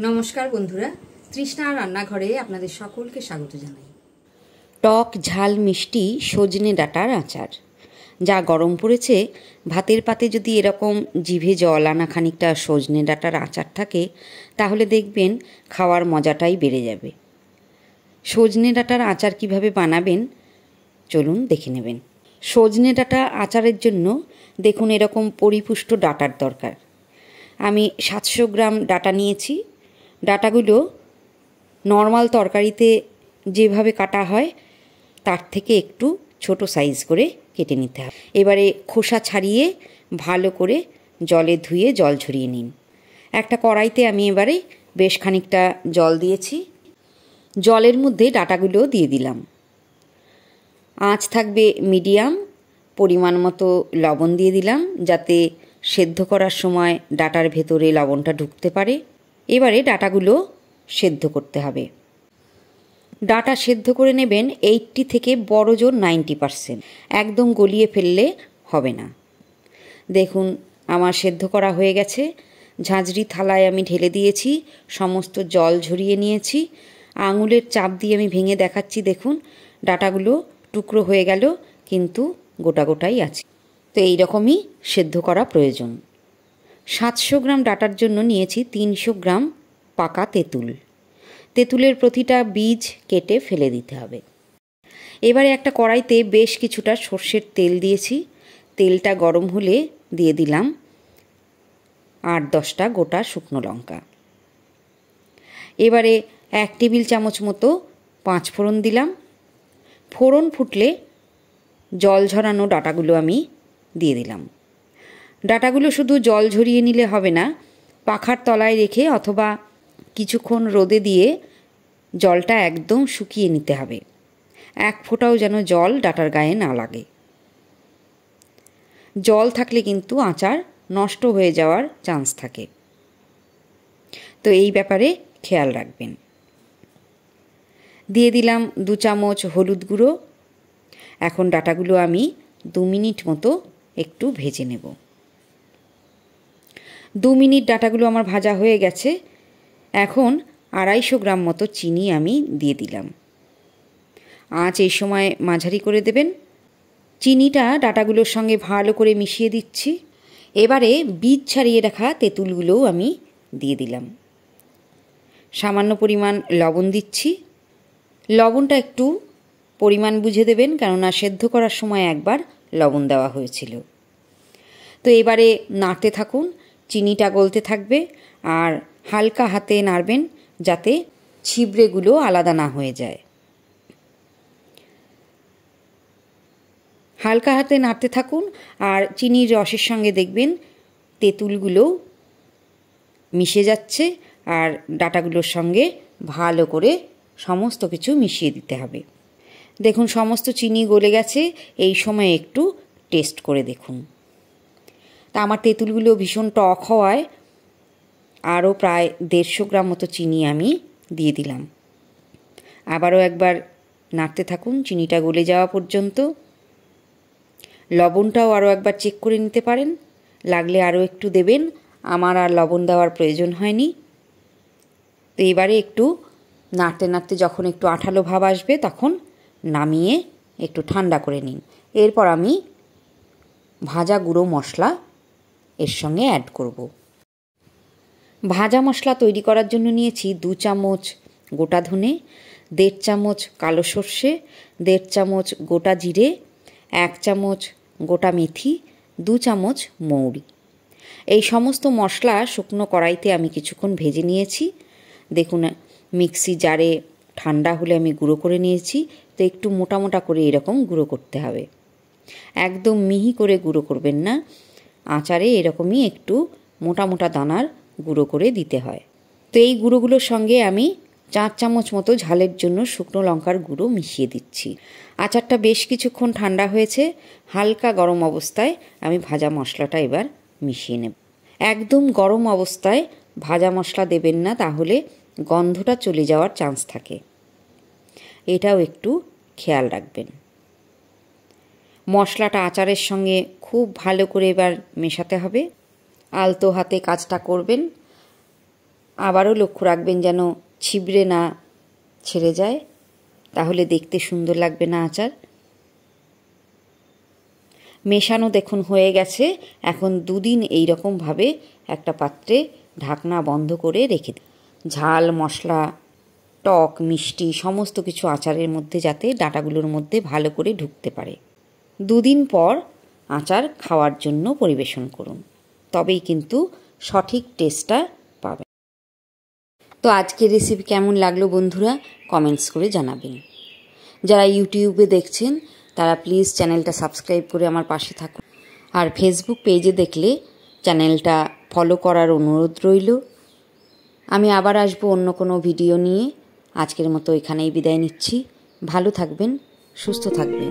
নমস্কার বন্ধুরা, তৃষ্ণা রান্নাঘরে আপনাদের সকলকে স্বাগত জানাই। টক ঝাল মিষ্টি সজনে ডাঁটার আচার, যা গরম পড়েছে, ভাতের পাতে যদি এরকম জিভে জল আনা খানিকটা সজনে ডাঁটার আচার থাকে তাহলে দেখবেন খাওয়ার মজাটাই বেড়ে যাবে। সজনে ডাঁটার আচার কিভাবে বানাবেন চলুন দেখে নেবেন। সজনে ডাঁটা আচারের জন্য দেখুন এরকম পরিপুষ্ট ডাঁটার দরকার। আমি 700 গ্রাম ডাঁটা নিয়েছি। ডাঁটাগুলো নর্মাল তরকারিতে যেভাবে কাটা হয় তার থেকে একটু ছোট সাইজ করে কেটে নিতে হবে। এবারে খোসা ছাড়িয়ে ভালো করে জলে ধুয়ে জল ঝরিয়ে নিন। একটা কড়াইতে আমি এবারে বেশ খানিকটা জল দিয়েছি। জলের মধ্যে ডাঁটাগুলো দিয়ে দিলাম। আঁচ থাকবে মিডিয়াম। পরিমাণ মতো লবণ দিয়ে দিলাম যাতে সেদ্ধ করার সময় ডাঁটার ভেতরে লবণটা ঢুকতে পারে। এবারে ডাঁটাগুলো সেদ্ধ করতে হবে। ডাঁটা সেদ্ধ করে নেবেন 80 থেকে বড় জোর 90%। একদম গলিয়ে ফেললে হবে না। দেখুন আমার সেদ্ধ করা হয়ে গেছে। ঝাঁঝরি থালায় আমি ঢেলে দিয়েছি, সমস্ত জল ঝরিয়ে নিয়েছি। আঙুলের চাপ দিয়ে আমি ভেঙে দেখাচ্ছি। দেখুন ডাঁটাগুলো টুকরো হয়ে গেল, কিন্তু গোটা গোটাই আছে। তো এই রকমই সেদ্ধ করা প্রয়োজন। 700 গ্রাম ডাঁটার জন্য নিয়েছি 300 গ্রাম পাকা তেঁতুল। তেঁতুলের প্রতিটা বীজ কেটে ফেলে দিতে হবে। এবারে একটা কড়াইতে বেশ কিছুটা সর্ষের তেল দিয়েছি। তেলটা গরম হলে দিয়ে দিলাম 8-10টা গোটা শুকনো লঙ্কা। এবারে 1 টেবিল চামচ মতো 5 ফোড়ন দিলাম। ফোড়ন ফুটলে জল ঝরানো ডাঁটাগুলো আমি দিয়ে দিলাম। ডাঁটাগুলো শুধু জল ঝরিয়ে নিলে হবে না, পাখার তলায় রেখে অথবা কিছুক্ষণ রোদে দিয়ে জলটা একদম শুকিয়ে নিতে হবে। এক ফোঁটাও যেন জল ডাঁটার গায়ে না লাগে। জল থাকলে কিন্তু আচার নষ্ট হয়ে যাওয়ার চান্স থাকে, তো এই ব্যাপারে খেয়াল রাখবেন। দিয়ে দিলাম 2 চামচ হলুদ গুঁড়ো। এখন ডাঁটাগুলো আমি 2 মিনিট মতো একটু ভেজে নেব। 2 মিনিট ডাঁটাগুলো আমার ভাজা হয়ে গেছে। এখন 250 গ্রাম মতো চিনি আমি দিয়ে দিলাম। আঁচ এই সময় মাঝারি করে দেবেন। চিনিটা ডাঁটাগুলোর সঙ্গে ভালো করে মিশিয়ে দিচ্ছি। এবারে বীজ ছাড়িয়ে রাখা তেঁতুলগুলোও আমি দিয়ে দিলাম। সামান্য পরিমাণ লবণ দিচ্ছি। লবণটা একটু পরিমাণ বুঝে দেবেন, কেননা সেদ্ধ করার সময় একবার লবণ দেওয়া হয়েছিল। তো এবারে নাড়তে থাকুন, চিনিটা গলতে থাকবে আর হালকা হাতে নাড়বেন যাতে ছিবড়েগুলো আলাদা না হয়ে যায়। হালকা হাতে নাড়তে থাকুন আর চিনির রসের সঙ্গে দেখবেন তেঁতুলগুলোও মিশে যাচ্ছে আর ডাঁটাগুলোর সঙ্গে ভালো করে সমস্ত কিছু মিশিয়ে দিতে হবে। দেখুন সমস্ত চিনি গলে গেছে। এই সময় একটু টেস্ট করে দেখুন। তা আমার তেঁতুলগুলো ভীষণ টক হওয়ায় আরও প্রায় 150 গ্রাম মতো চিনি আমি দিয়ে দিলাম। আবারও একবার নাড়তে থাকুন চিনিটা গলে যাওয়া পর্যন্ত। লবণটাও আরও একবার চেক করে নিতে পারেন, লাগলে আরও একটু দেবেন। আমার আর লবণ দেওয়ার প্রয়োজন হয়নি। তো এবারে একটু নাড়তে নাড়তে যখন একটু আঠালো ভাব আসবে তখন নামিয়ে একটু ঠান্ডা করে নিন। এরপর আমি ভাজা গুঁড়ো মশলা এর সঙ্গে অ্যাড করব। ভাজা মশলা তৈরি করার জন্য নিয়েছি 2 চামচ গোটা ধনে, 1.5 চামচ কালো সর্ষে, 1.5 চামচ গোটা জিরে, 1 চামচ গোটা মেথি, 2 চামচ মৌরি। এই সমস্ত মশলা শুকনো কড়াইতে আমি কিছুক্ষণ ভেজে নিয়েছি। দেখুন মিক্সি জারে ঠান্ডা হলে আমি গুঁড়ো করে নিয়েছি। তো একটু মোটা মোটা করে এরকম গুঁড়ো করতে হবে, একদম মিহি করে গুঁড়ো করবেন না। আচারে এরকমই একটু মোটা মোটা দানার গুঁড়ো করে দিতে হয়। তো এই গুঁড়োগুলোর সঙ্গে আমি 4 চামচ মতো ঝালের জন্য শুকনো লঙ্কার গুঁড়ো মিশিয়ে দিচ্ছি। আচারটা বেশ কিছুক্ষণ ঠান্ডা হয়েছে। হালকা গরম অবস্থায় আমি ভাজা মশলাটা এবার মিশিয়ে নেব। একদম গরম অবস্থায় ভাজা মশলা দেবেন না, তাহলে গন্ধটা চলে যাওয়ার চান্স থাকে। এটাও একটু খেয়াল রাখবেন। মশলাটা আচারের সঙ্গে খুব ভালো করে এবার মেশাতে হবে। আলতো হাতে কাজটা করবেন। আবারও লক্ষ্য রাখবেন যেন ছিবড়ে না ছেড়ে যায়, তাহলে দেখতে সুন্দর লাগবে না আচার। মেশানো দেখুন হয়ে গেছে। এখন 2 দিন এইরকমভাবে একটা পাত্রে ঢাকনা বন্ধ করে রেখে দিই। ঝাল, মশলা, টক, মিষ্টি সমস্ত কিছু আচারের মধ্যে যাতে ডাঁটাগুলোর মধ্যে ভালো করে ঢুকতে পারে। 2 দিন পর আচার খাওয়ার জন্য পরিবেশন করুন, তবেই কিন্তু সঠিক টেস্টটা পাবেন। তো আজকের রেসিপি কেমন লাগলো বন্ধুরা, কমেন্টস করে জানাবেন। যারা ইউটিউবে দেখছেন তারা প্লিজ চ্যানেলটা সাবস্ক্রাইব করে আমার পাশে থাকুন, আর ফেসবুক পেজে দেখলে চ্যানেলটা ফলো করার অনুরোধ রইল। আমি আবার আসবো অন্য কোনো ভিডিও নিয়ে। আজকের মতো এখানেই বিদায় নিচ্ছি। ভালো থাকবেন, সুস্থ থাকবেন।